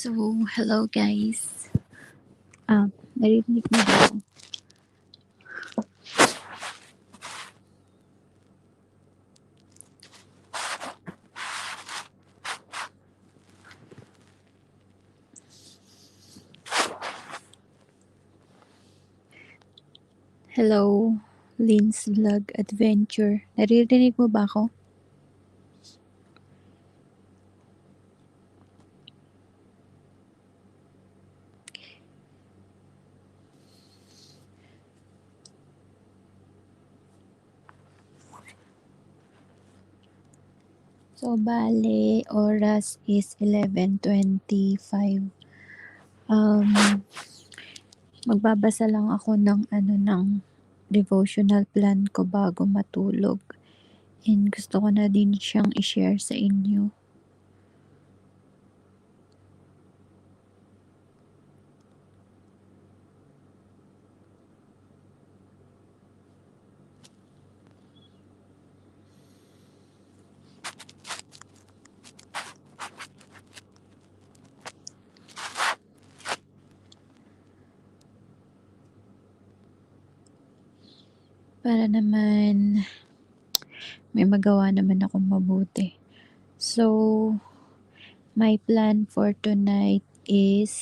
So, hello guys. Narinig mo ba ako? Hello, Lynn's Vlog Adventure. Naririnig mo ba ako? So, bale, oras is 11:25. Magbabasa lang ako ng devotional plan ko bago matulog. And gusto ko na din siyang i-share sa inyo. Para naman may magawa naman akong mabuti. So, my plan for tonight is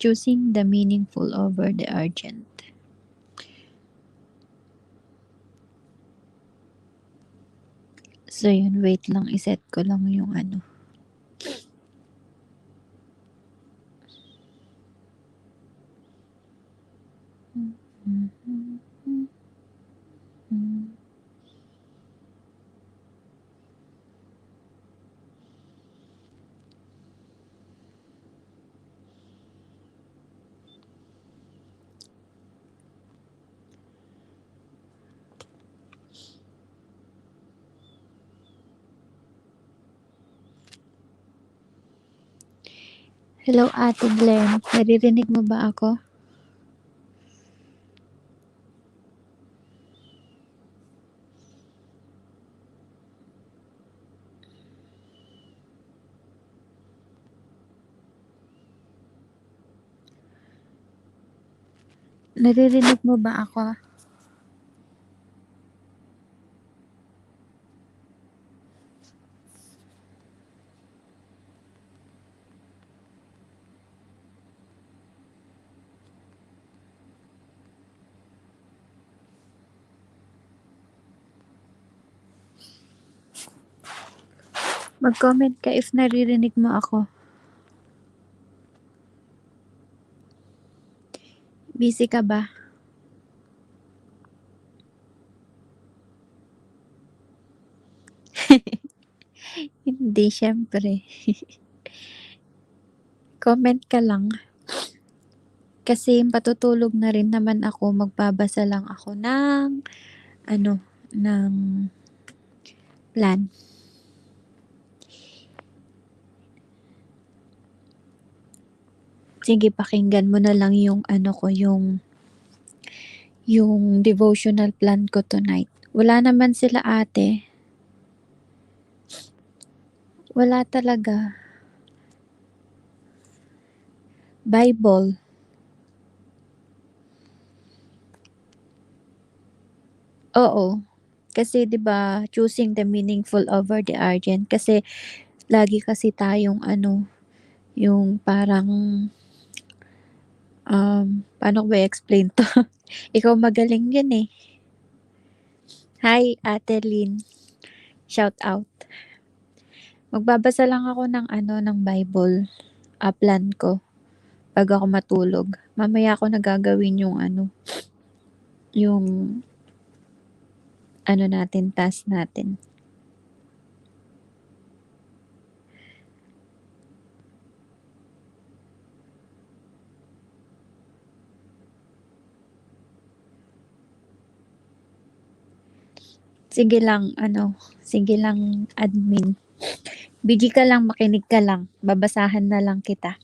choosing the meaningful over the urgent. So yun, wait lang, iset ko lang yung Hello, Ate Glenn. Naririnig mo ba ako? Naririnig mo ba ako? Mag-comment ka if naririnig mo ako. Busy ka ba? Hindi, syempre. Comment ka lang. Kasi patutulog na rin naman ako, magbabasa lang ako ng ng plan. Sige, pakinggan mo na lang yung yung devotional plan ko tonight. Wala naman sila ate. Wala talaga. Bible. Oo. Kasi 'di ba, choosing the meaningful over the urgent. Kasi lagi kasi tayong yung parang paano ko ba i-explain 'to? Ikaw magaling yun eh. Hi, Ate Lynn. Shout out. Magbabasa lang ako ng Bible, plan ko bago ako matulog. Mamaya ko na gagawin yung yung natin, task natin. Sige lang admin. Busy ka lang, makinig ka lang. Babasahan na lang kita.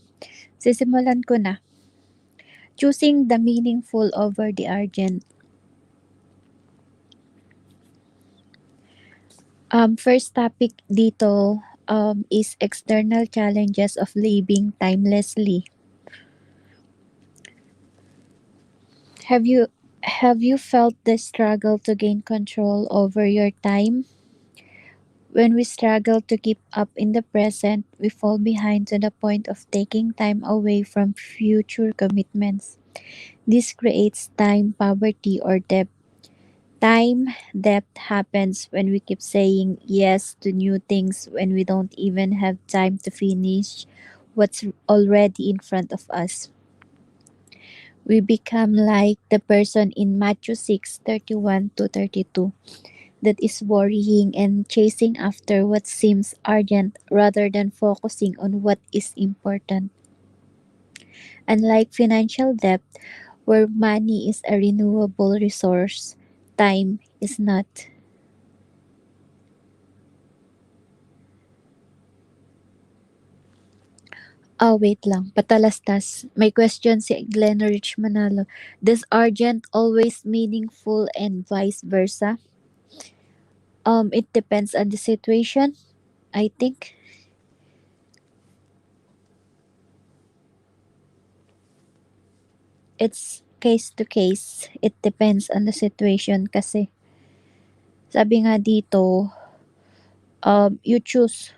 Sisimulan ko na. Choosing the meaningful over the urgent. First topic dito, is external challenges of living timelessly. Have you felt the struggle to gain control over your time? When we struggle to keep up in the present, we fall behind to the point of taking time away from future commitments. This creates time poverty or debt. Time debt happens when we keep saying yes to new things when we don't even have time to finish what's already in front of us. We become like the person in Matthew 6:31 to 32 that is worrying and chasing after what seems urgent rather than focusing on what is important. Unlike financial debt, where money is a renewable resource, time is not. Wait lang. Patalastas. May question si Glenn Rich Manalo. Does urgent always meaningful and vice versa? It depends on the situation, I think. It's case to case. It depends on the situation kasi sabi nga dito, you choose.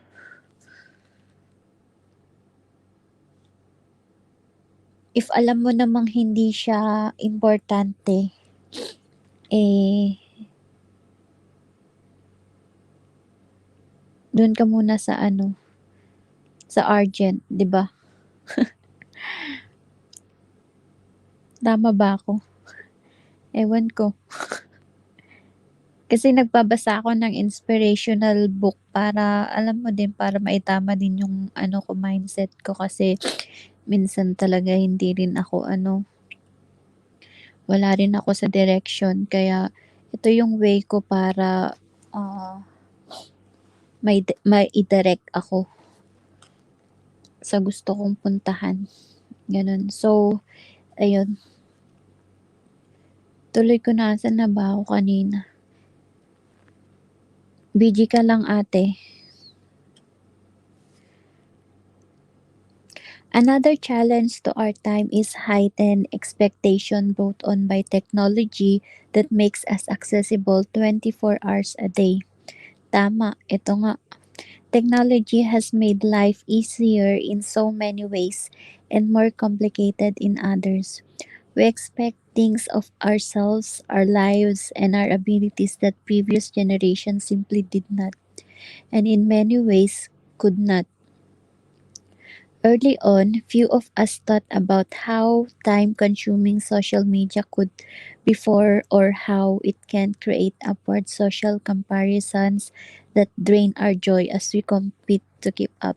If alam mo namang hindi siya importante, eh, dun ka muna sa ano, sa urgent, di ba? Tama ba ako? Ewan ko. Kasi nagbabasa ako ng inspirational book para, alam mo din, para maitama din yung ano ko, mindset ko kasi minsan talaga hindi rin ako ano, wala rin ako sa direction. Kaya ito yung way ko para may i-direct ako sa gusto kong puntahan. Ganun. So, ayun. Tuloy ko na. Saan na ba ako kanina? Busy ka lang ate. Another challenge to our time is heightened expectation brought on by technology that makes us accessible 24 hours a day. Tama, ito nga. Technology has made life easier in so many ways and more complicated in others. We expect things of ourselves, our lives, and our abilities that previous generations simply did not, and in many ways could not. Early on, few of us thought about how time consuming social media could before or how it can create upward social comparisons that drain our joy as we compete to keep up.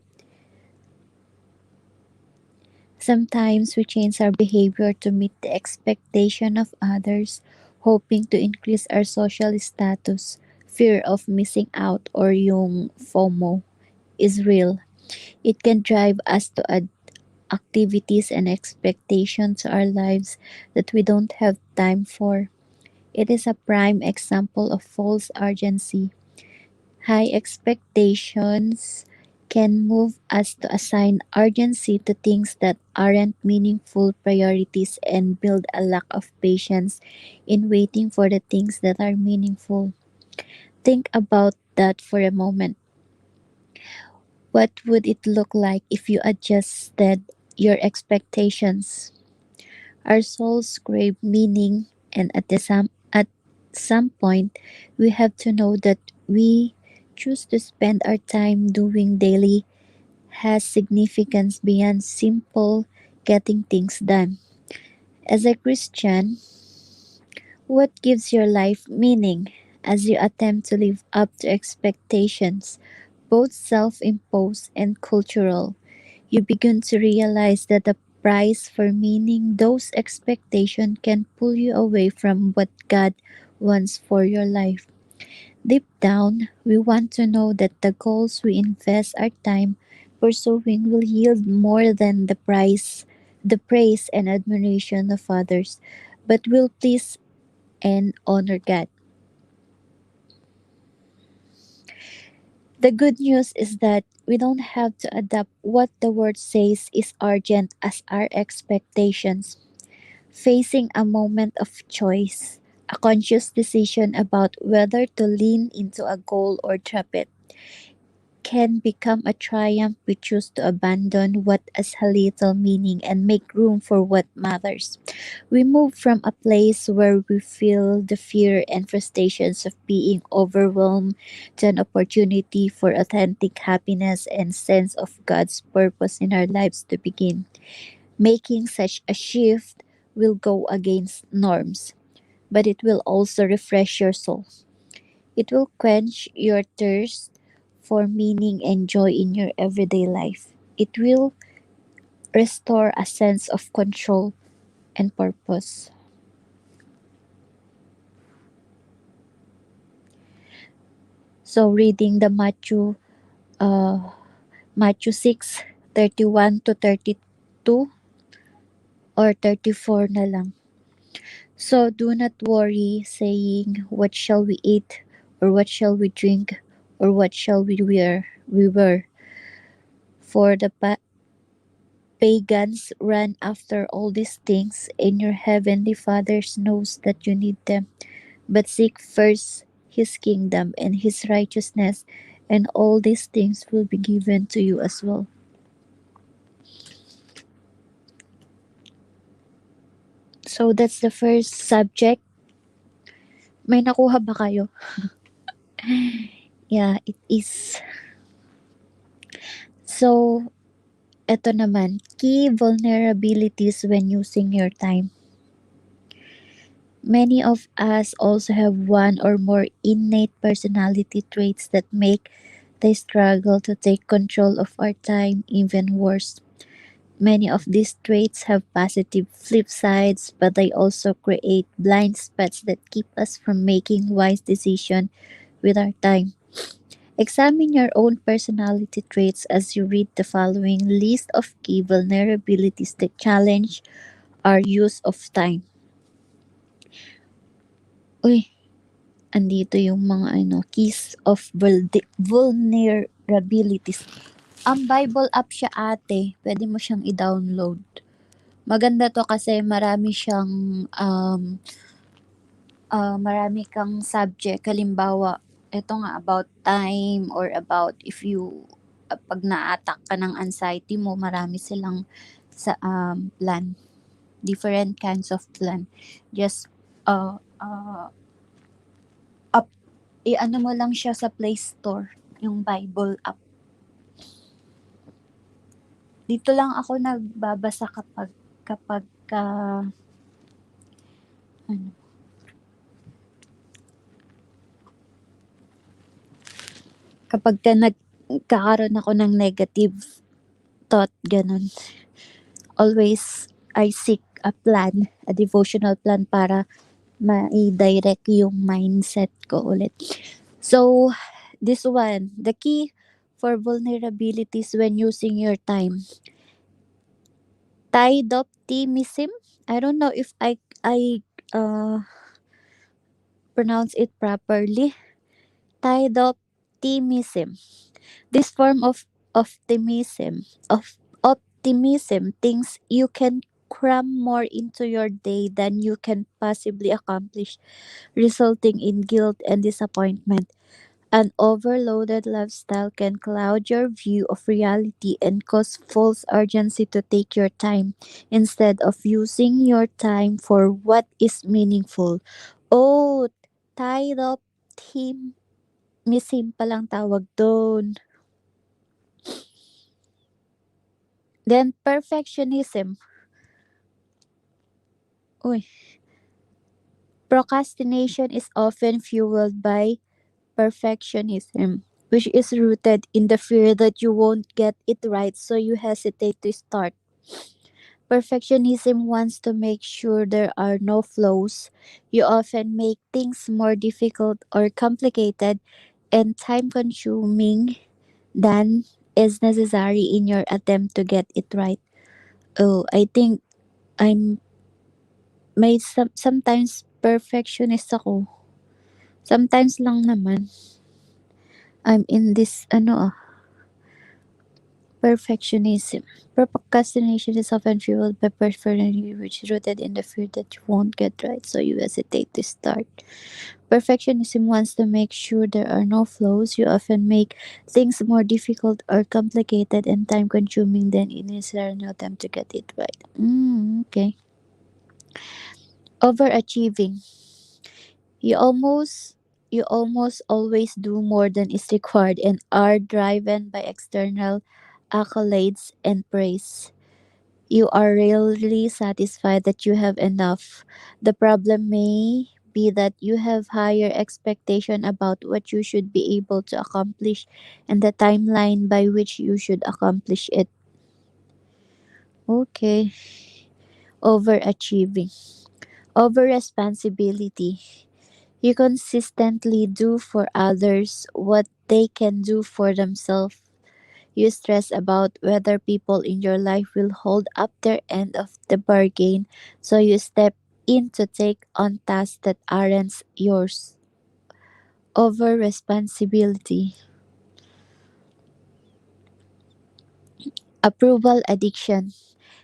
Sometimes we change our behavior to meet the expectation of others, hoping to increase our social status. Fear of missing out or yung FOMO is real. It can drive us to add activities and expectations to our lives that we don't have time for. It is a prime example of false urgency. High expectations can move us to assign urgency to things that aren't meaningful priorities and build a lack of patience in waiting for the things that are meaningful. Think about that for a moment. What would it look like if you adjusted your expectations? Our souls crave meaning, and at some point, we have to know that we choose to spend our time doing daily has significance beyond simple getting things done. As a Christian, what gives your life meaning as you attempt to live up to expectations, both self imposed and cultural? You begin to realize that the price for meaning those expectations can pull you away from what God wants for your life. Deep down, we want to know that the goals we invest our time pursuing will yield more than the praise and admiration of others, but will please and honor God. The good news is that We don't have to adapt what the word says is urgent as our expectations. Facing a moment of choice, a conscious decision about whether to lean into a goal or drop it, can become a triumph. We choose to abandon what has a little meaning and make room for what matters. We move from a place where we feel the fear and frustrations of being overwhelmed to an opportunity for authentic happiness and sense of God's purpose in our lives to begin. Making such a shift will go against norms, but it will also refresh your soul. It will quench your thirst for meaning and joy in your everyday life. It will restore a sense of control and purpose. So reading the Matthew 6:31 to 32 or 34 na lang. So do not worry saying, what shall we eat, or what shall we drink, or what shall we wear? For the pagans run after all these things, and your heavenly Father knows that you need them. But seek first his kingdom and his righteousness, and all these things will be given to you as well. So that's the first subject. May nakuha ba kayo? Yeah, it is. So, eto naman, key vulnerabilities when using your time. Many of us also have one or more innate personality traits that make the struggle to take control of our time even worse. Many of these traits have positive flip sides, but they also create blind spots that keep us from making wise decisions with our time. Examine your own personality traits as you read the following list of key vulnerabilities that challenge our use of time. Uy, andito yung mga keys of vulnerabilities. Ang Bible app siya ate, pwede mo siyang i-download. Maganda to kasi marami kang subject. Halimbawa, ito nga about time or about if you pag na-attack ka ng anxiety mo, marami silang sa plan. Different kinds of plan. Just up i-ano mo lang siya sa Play Store, yung Bible app. Dito lang ako nagbabasa kapag ano, kapag nagkakaroon ako ng negative thought, ganun. Always I seek a plan, a devotional plan para ma-direct yung mindset ko ulit. So, this one, the key for vulnerabilities when using your time. Tide optimism. I don't know if I pronounce it properly. Tide optimism. This form of optimism thinks you can cram more into your day than you can possibly accomplish, resulting in guilt and disappointment. An overloaded lifestyle can cloud your view of reality and cause false urgency to take your time instead of using your time for what is meaningful. Oh, tied up team. Misim palang tawag doon. Then perfectionism. Uy. Procrastination is often fueled by perfectionism, which is rooted in the fear that you won't get it right, so you hesitate to start. Perfectionism wants to make sure there are no flaws. You often make things more difficult or complicated and time consuming than is necessary in your attempt to get it right. Oh, I think I'm sometimes perfectionist ako. Sometimes lang naman. I'm in this Perfectionism. Procrastination is often fueled by perfectionism, which is rooted in the fear that you won't get right, so you hesitate to start. Perfectionism wants to make sure there are no flaws. You often make things more difficult or complicated and time consuming than it is in an attempt to get it right. Okay. Overachieving. You almost you almost always do more than is required and are driven by external accolades and praise. You are rarely satisfied that you have enough. The problem may be that you have higher expectation about what you should be able to accomplish and the timeline by which you should accomplish it. Okay. Overachieving. Over responsibility. You consistently do for others what they can do for themselves. You stress about whether people in your life will hold up their end of the bargain, so you step in to take on tasks that aren't yours. Over responsibility. Approval addiction.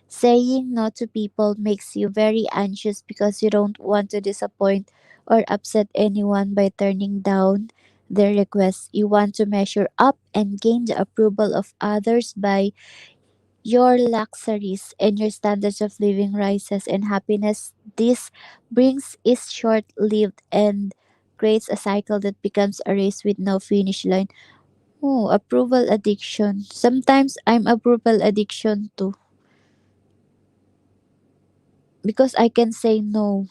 Saying no to people makes you very anxious because you don't want to disappoint or upset anyone by turning down their requests. You want to measure up and gain the approval of others by your luxuries and your standards of living rises and happiness this brings is short lived and creates a cycle that becomes a race with no finish line. Oh, approval addiction. Sometimes I'm approval addiction too because I can say no,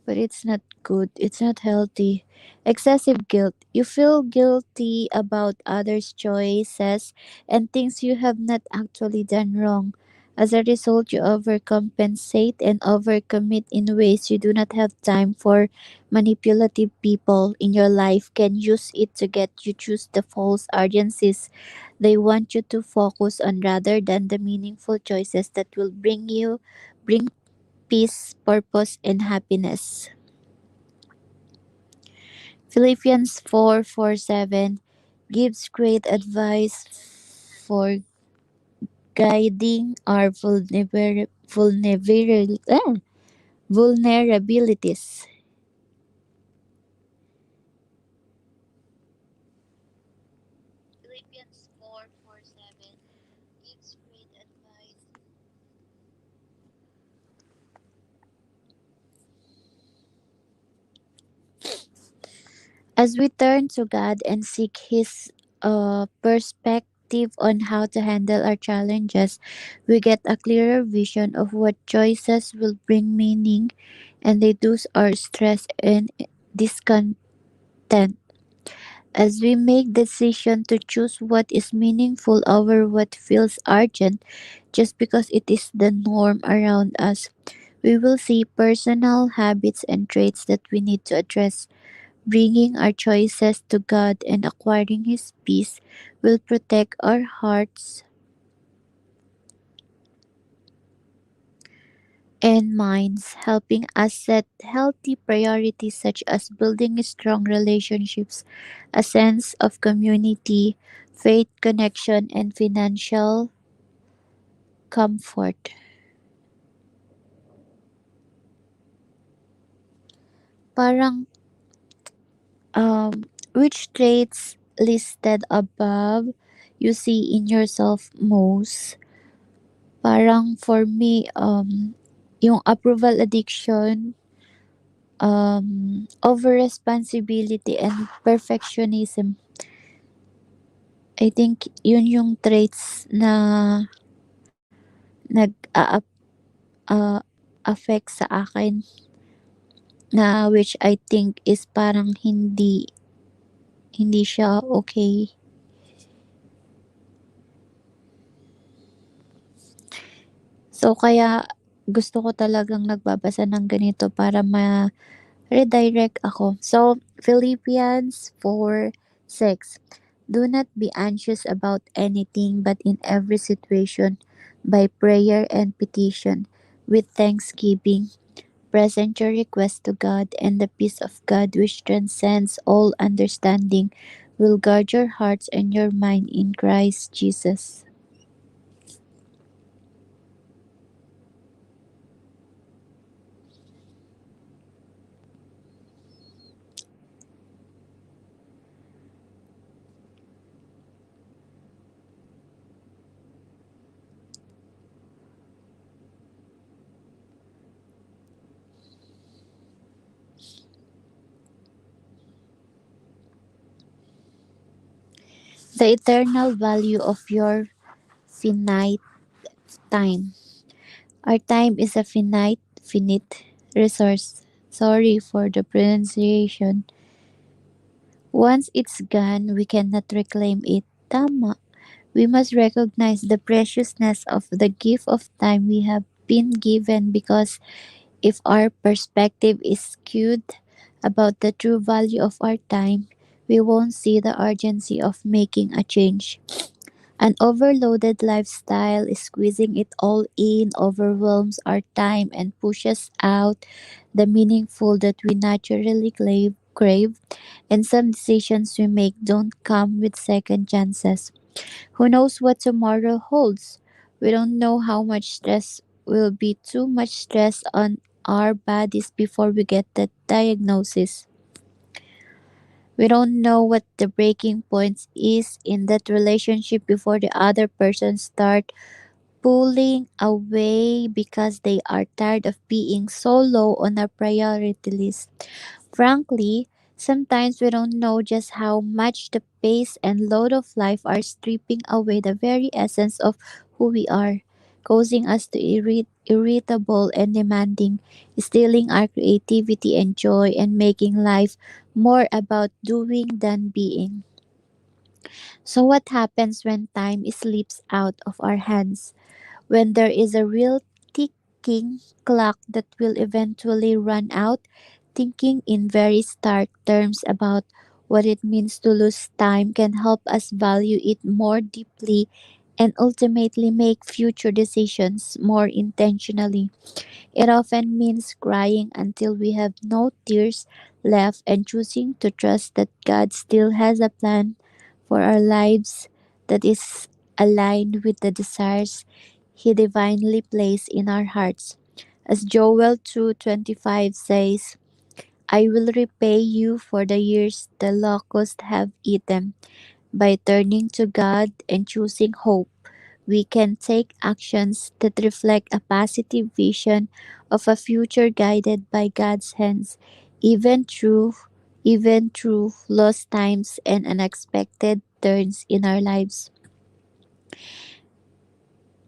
but it's not good. It's not healthy. Excessive guilt. You feel guilty about others' choices and things you have not actually done wrong. As a result, you overcompensate and overcommit in ways you do not have time for. Manipulative people in your life can use it to get you choose the false urgencies they want you to focus on rather than the meaningful choices that will bring peace, purpose, and happiness. Philippians 4:7 gives great advice for guiding our vulnerabilities. Philippians 4:7 gives great advice. As we turn to God and seek His perspective on how to handle our challenges, we get a clearer vision of what choices will bring meaning and reduce our stress and discontent. As we make decision to choose what is meaningful over what feels urgent just because it is the norm around us, we will see personal habits and traits that we need to address. Bringing our choices to God and acquiring His peace will protect our hearts and minds, helping us set healthy priorities such as building strong relationships, a sense of community, faith connection, and financial comfort. Parang, which traits listed above you see in yourself most? Parang for me, yung approval addiction, over responsibility and perfectionism. I think yun yung traits na nag affect sa akin na which I think is parang hindi siya okay. So kaya gusto ko talagang nagbabasa ng ganito para redirect ako. So, Philippians 4:6. Do not be anxious about anything, but in every situation, by prayer and petition, with thanksgiving, present your request to God, and the peace of God, which transcends all understanding, will guard your hearts and your mind in Christ Jesus. The eternal value of your finite time. Our time is a finite resource. Sorry for the pronunciation. Once it's gone, we cannot reclaim it. Tama. We must recognize the preciousness of the gift of time we have been given, because if our perspective is skewed about the true value of our time, we won't see the urgency of making a change. An overloaded lifestyle, squeezing it all in, overwhelms our time and pushes out the meaningful that we naturally crave, and some decisions we make don't come with second chances. Who knows what tomorrow holds? We don't know how much stress will be too much stress on our bodies before we get the diagnosis. We don't know what the breaking point is in that relationship before the other person start pulling away because they are tired of being so low on our priority list. Frankly, sometimes we don't know just how much the pace and load of life are stripping away the very essence of who we are, causing us to irritable and demanding, stealing our creativity and joy, and making life more about doing than being. So, what happens when time slips out of our hands? When there is a real ticking clock that will eventually run out? Thinking in very stark terms about what it means to lose time can help us value it more deeply and ultimately make future decisions more intentionally. It often means crying until we have no tears left and choosing to trust that God still has a plan for our lives that is aligned with the desires He divinely placed in our hearts. As Joel 2:25 says, I will repay you for the years the locusts have eaten. By turning to God and choosing hope, we can take actions that reflect a positive vision of a future guided by God's hands, even through even through lost times and unexpected turns in our lives.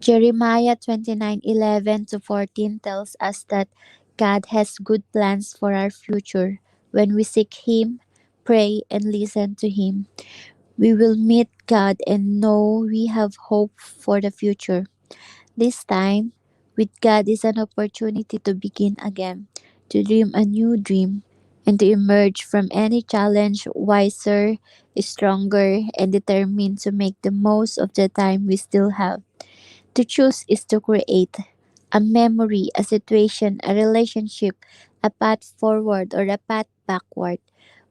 Jeremiah 29:11 to 14 tells us that God has good plans for our future. When we seek Him, pray, and listen to Him, we will meet God and know we have hope for the future. This time, with God, is an opportunity to begin again, to dream a new dream, and to emerge from any challenge wiser, stronger, and determined to make the most of the time we still have. To choose is to create a memory, a situation, a relationship, a path forward or a path backward.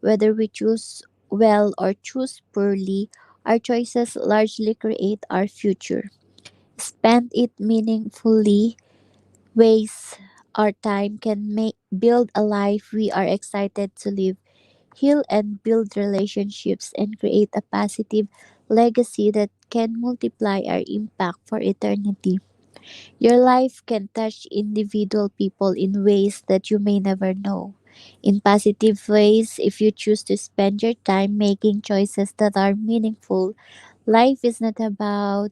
Whether we choose well or choose poorly, our choices largely create our future. Spend it meaningfully, ways our time can make build a life we are excited to live, heal and build relationships, and create a positive legacy that can multiply our impact for eternity. Your life can touch individual people in ways that you may never know. In positive ways, if you choose to spend your time making choices that are meaningful. Life is not about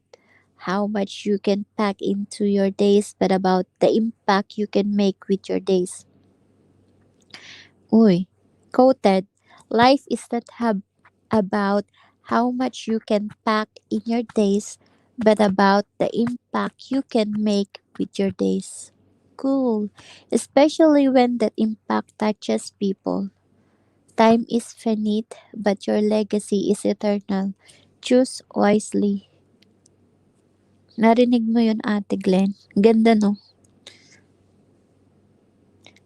how much you can pack into your days, but about the impact you can make with your days. Uy, quoted, life is not about how much you can pack in your days, but about the impact you can make with your days. Cool. Especially when that impact touches people. Time is finite, but your legacy is eternal. Choose wisely. Narinig mo yun, Ate Glenn? Ganda, no?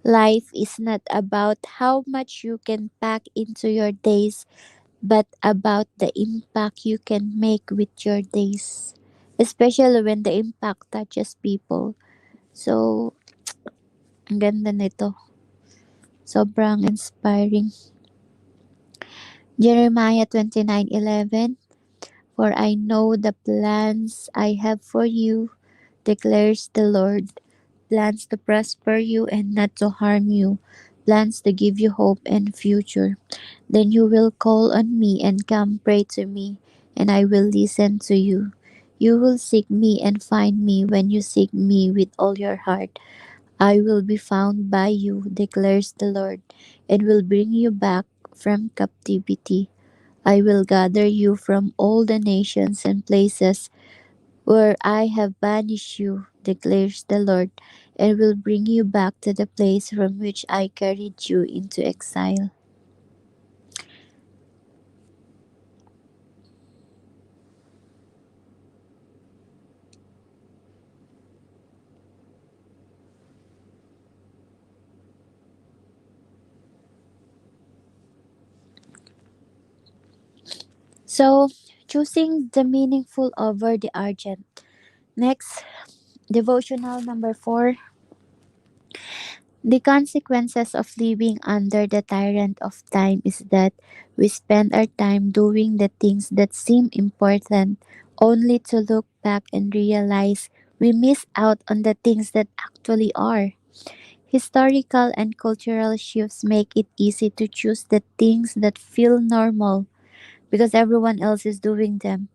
Life is not about how much you can pack into your days, but about the impact you can make with your days, especially when the impact touches people. So, ang ganda nito. Sobrang inspiring. Jeremiah 29:11. For I know the plans I have for you, declares the Lord. Plans to prosper you and not to harm you. Plans to give you hope and future. Then you will call on me and come pray to me, and I will listen to you. You will seek me and find me when you seek me with all your heart. I will be found by you, declares the Lord, and will bring you back from captivity. I will gather you from all the nations and places where I have banished you, declares the Lord, and will bring you back to the place from which I carried you into exile. So, choosing the meaningful over the urgent. Next, devotional number 4. The consequences of living under the tyrant of time is that we spend our time doing the things that seem important, only to look back and realize we miss out on the things that actually are. Historical and cultural shifts make it easy to choose the things that feel normal because everyone else is doing them,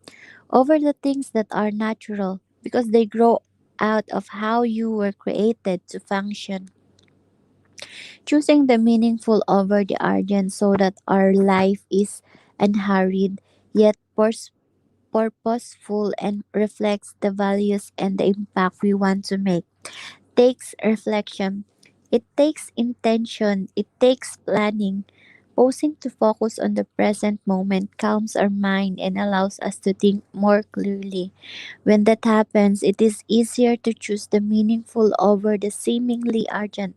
over the things that are natural because they grow out of how you were created to function. Choosing the meaningful over the urgent so that our life is unhurried yet purposeful and reflects the values and the impact we want to make takes reflection. It takes intention. It takes planning. Pausing to focus on the present moment calms our mind and allows us to think more clearly. When that happens, it is easier to choose the meaningful over the seemingly urgent.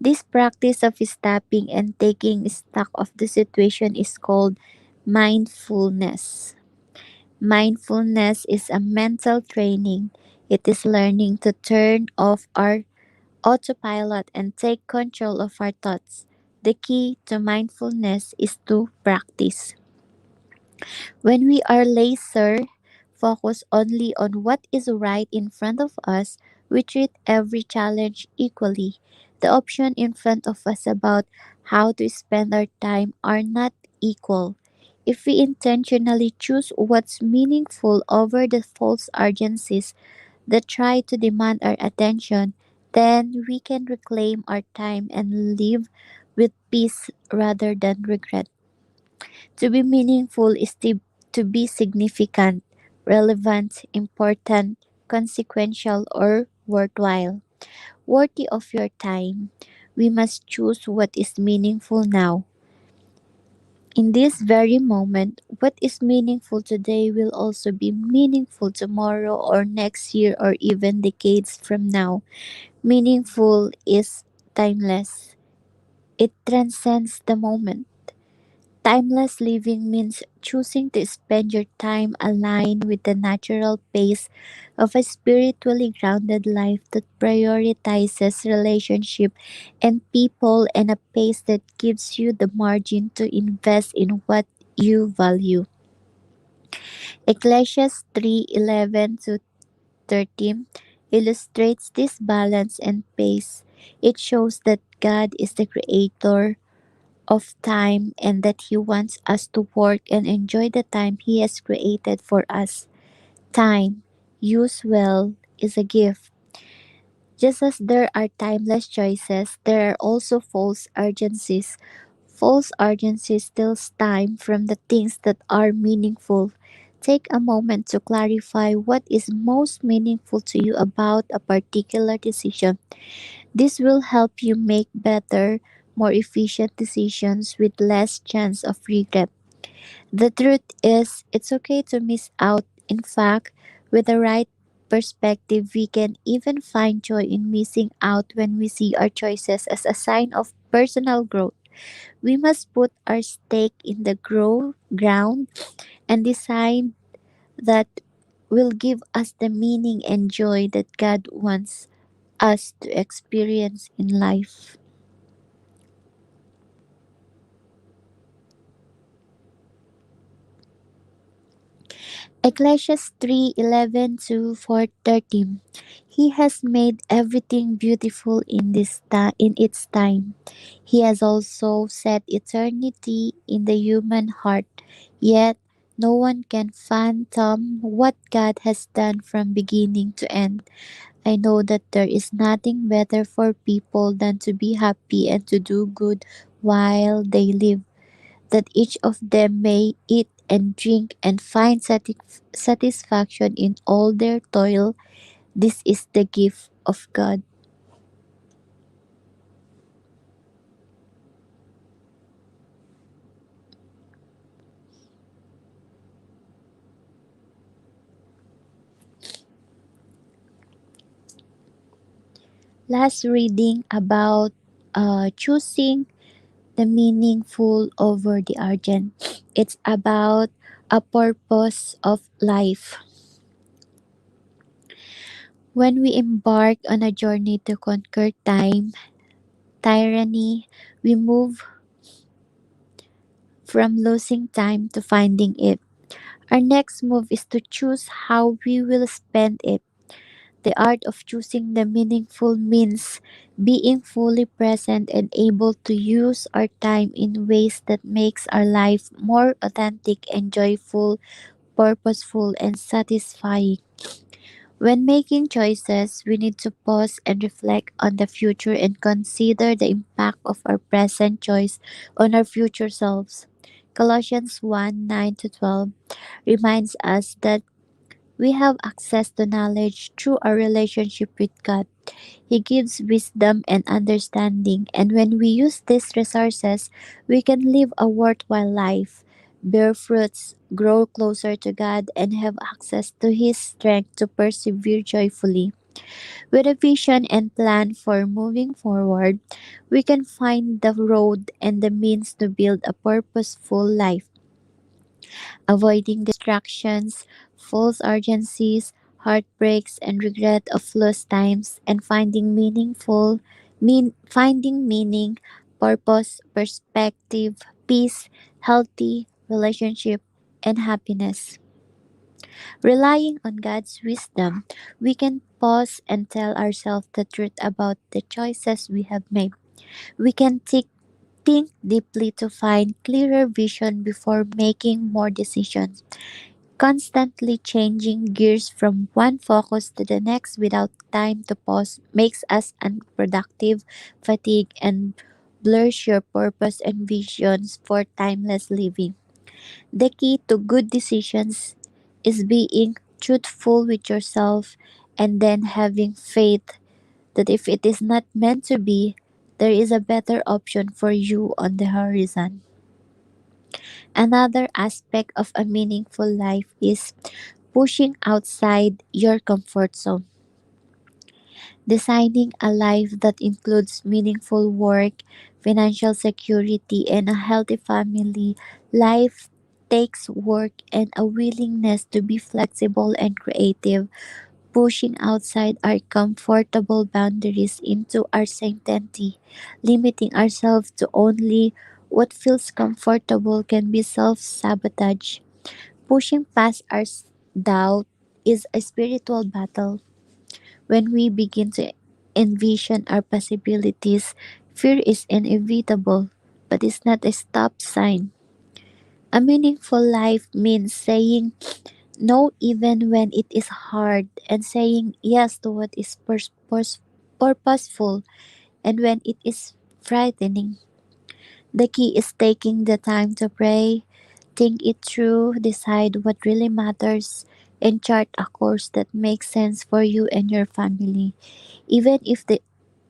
This practice of stopping and taking stock of the situation is called mindfulness. Mindfulness is a mental training. It is learning to turn off our autopilot and take control of our thoughts. The key to mindfulness is to practice. When we are laser focused only on what is right in front of us, we treat every challenge equally. The option in front of us about how to spend our time are not equal. If we intentionally choose what's meaningful over the false urgencies that try to demand our attention, then we can reclaim our time and live with peace rather than regret. To be meaningful is to be significant, relevant, important, consequential, or worthwhile. Worthy of your time. We must choose what is meaningful now. In this very moment, what is meaningful today will also be meaningful tomorrow or next year or even decades from now. Meaningful is timeless, it transcends the moment. Timeless living means choosing to spend your time aligned with the natural pace of a spiritually grounded life that prioritizes relationship and people and a pace that gives you the margin to invest in what you value. Ecclesiastes 3:11 to 13 illustrates this balance and pace. It shows that God is the creator of time and that He wants us to work and enjoy the time He has created for us. Time, used well, is a gift. Just as there are timeless choices, there are also false urgencies. False urgency steals time from the things that are meaningful. Take a moment to clarify what is most meaningful to you about a particular decision. This will help you make better, more efficient decisions with less chance of regret. The truth is, it's okay to miss out. In fact, with the right perspective, we can even find joy in missing out when we see our choices as a sign of personal growth. We must put our stake in the ground and decide that will give us the meaning and joy that God wants us to experience in life. Ecclesiastes 3:11 to 4:13. He has made everything beautiful in its time. He has also set eternity in the human heart. Yet no one can fathom what God has done from beginning to end. I know that there is nothing better for people than to be happy and to do good while they live, that each of them may eat and drink and find satisfaction in all their toil. This is the gift of God. Last reading about choosing the meaningful over the urgent. It's about a purpose of life. When we embark on a journey to conquer tyranny, we move from losing time to finding it. Our next move is to choose how we will spend it. The art of choosing the meaningful means being fully present and able to use our time in ways that makes our life more authentic and joyful, purposeful and satisfying. When making choices, we need to pause and reflect on the future and consider the impact of our present choice on our future selves. Colossians 1:9 to 12 reminds us that we have access to knowledge through our relationship with God. He gives wisdom and understanding, and when we use these resources, we can live a worthwhile life, bear fruits, grow closer to God, and have access to His strength to persevere joyfully. With a vision and plan for moving forward, we can find the road and the means to build a purposeful life, avoiding distractions, false urgencies, heartbreaks, and regret of lost times, and finding meaning, purpose, perspective, peace, healthy relationship, and happiness. Relying on God's wisdom, we can pause and tell ourselves the truth about the choices we have made. We can think deeply to find clearer vision before making more decisions. Constantly changing gears from one focus to the next without time to pause makes us unproductive, fatigue, and blurs your purpose and visions for timeless living. The key to good decisions is being truthful with yourself and then having faith that if it is not meant to be, there is a better option for you on the horizon. Another aspect of a meaningful life is pushing outside your comfort zone. Designing a life that includes meaningful work, financial security, and a healthy family life takes work and a willingness to be flexible and creative, pushing outside our comfortable boundaries into our sanctity, limiting ourselves to only what feels comfortable can be self sabotage. Pushing past our doubt is a spiritual battle. When we begin to envision our possibilities, fear is inevitable, but it's not a stop sign. A meaningful life means saying no even when it is hard and saying yes to what is purposeful and when it is frightening. The key is taking the time to pray, think it through, decide what really matters, and chart a course that makes sense for you and your family, even if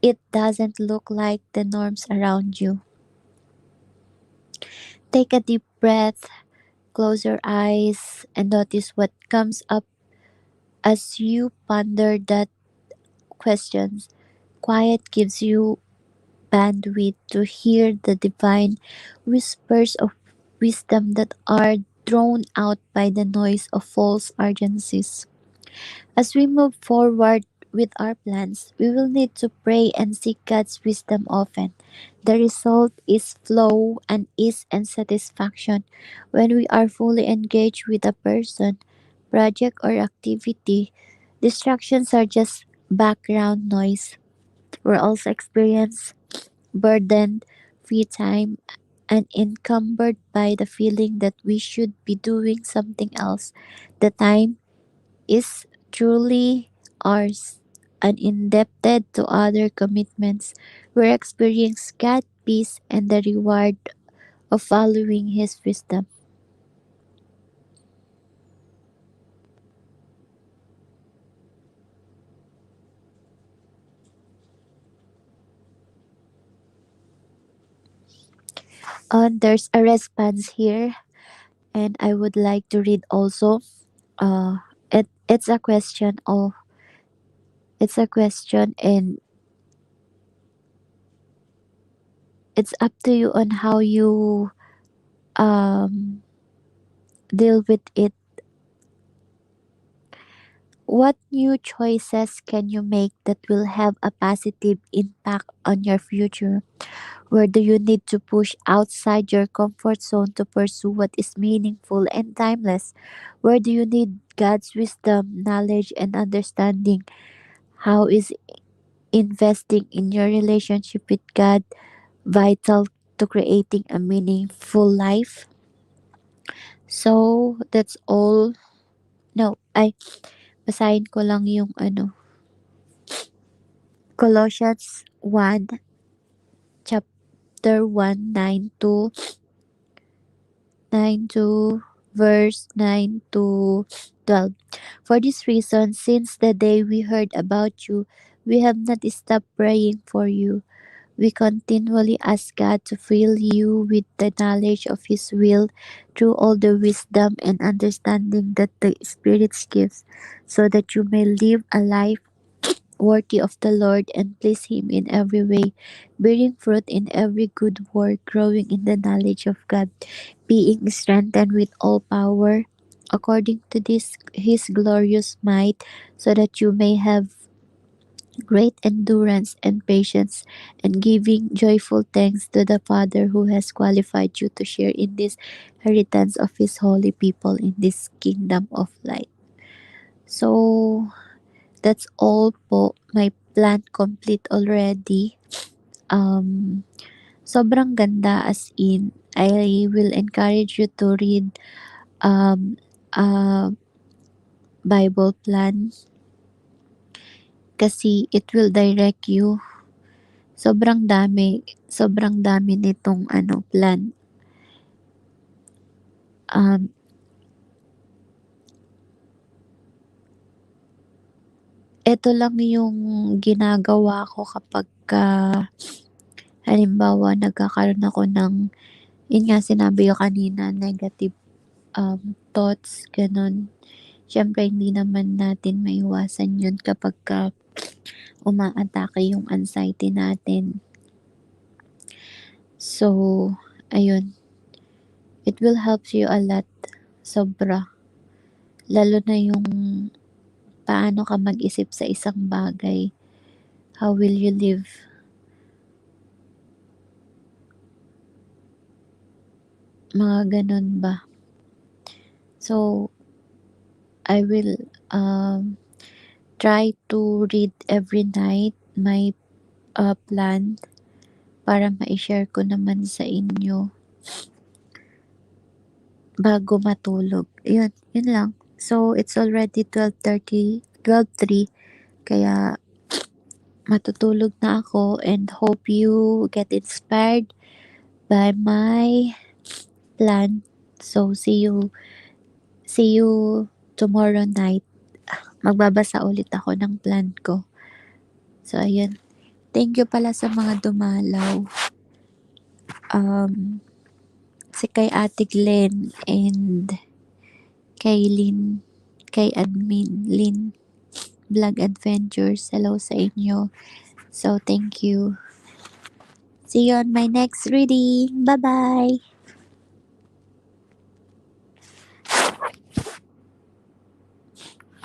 it doesn't look like the norms around you. Take a deep breath, close your eyes, and notice what comes up as you ponder that questions. Quiet gives you bandwidth to hear the divine whispers of wisdom that are drowned out by the noise of false urgencies. As we move forward with our plans, we will need to pray and seek God's wisdom often. The result is flow and ease and satisfaction. When we are fully engaged with a person, project, or activity, distractions are just background noise. We also experience burdened free time and encumbered by the feeling that we should be doing something else. The time is truly ours, unindebted to other commitments. We experience God peace and the reward of following His wisdom. There's a response here, and I would like to read also. Uh, it's a question. It's a question, and it's up to you on how you um deal with it. What new choices can you make that will have a positive impact on your future? Where do you need to push outside your comfort zone to pursue what is meaningful and timeless? Where do you need God's wisdom, knowledge, and understanding? How is investing in your relationship with God vital to creating a meaningful life? So, that's all. No, basahin ko lang yung Colossians 1, chapter 1, 9 to verse 9 to 12. For this reason, since the day we heard about you, we have not stopped praying for you. We continually ask God to fill you with the knowledge of His will through all the wisdom and understanding that the Spirit gives, so that you may live a life worthy of the Lord and please Him in every way, bearing fruit in every good work, growing in the knowledge of God, being strengthened with all power according to His glorious might, so that you may have great endurance and patience, and giving joyful thanks to the Father who has qualified you to share in this inheritance of His holy people in this kingdom of light. So, that's all po. My plan complete already. Um, Sobrang ganda, as in. I will encourage you to read um, a Bible plan kasi it will direct you. Sobrang dami nitong plan. Um, Ito lang yung ginagawa ko kapag halimbawa nagkakaroon ako ng, yun nga sinabi ko kanina, negative thoughts, ganun. Siyempre, hindi naman natin maiwasan yun kapag umaatake yung anxiety natin. So, ayun. It will help you a lot. Sobra. Lalo na yung paano ka mag-isip sa isang bagay. How will you live? Mga ganun ba? So, I will try to read every night my plan para ma-share ko naman sa inyo bago matulog. Yun lang. So, it's already 12:30, 12:03, kaya matutulog na ako, and hope you get inspired by my plan. So, see you tomorrow night. Magbabasa ulit ako ng plan ko. So, ayun. Thank you pala sa mga dumalaw. Si kay Ate Glenn and kay Lynn, kay Admin Lynn Vlog Adventures. Hello sa inyo. So, thank you. See you on my next reading. Bye-bye.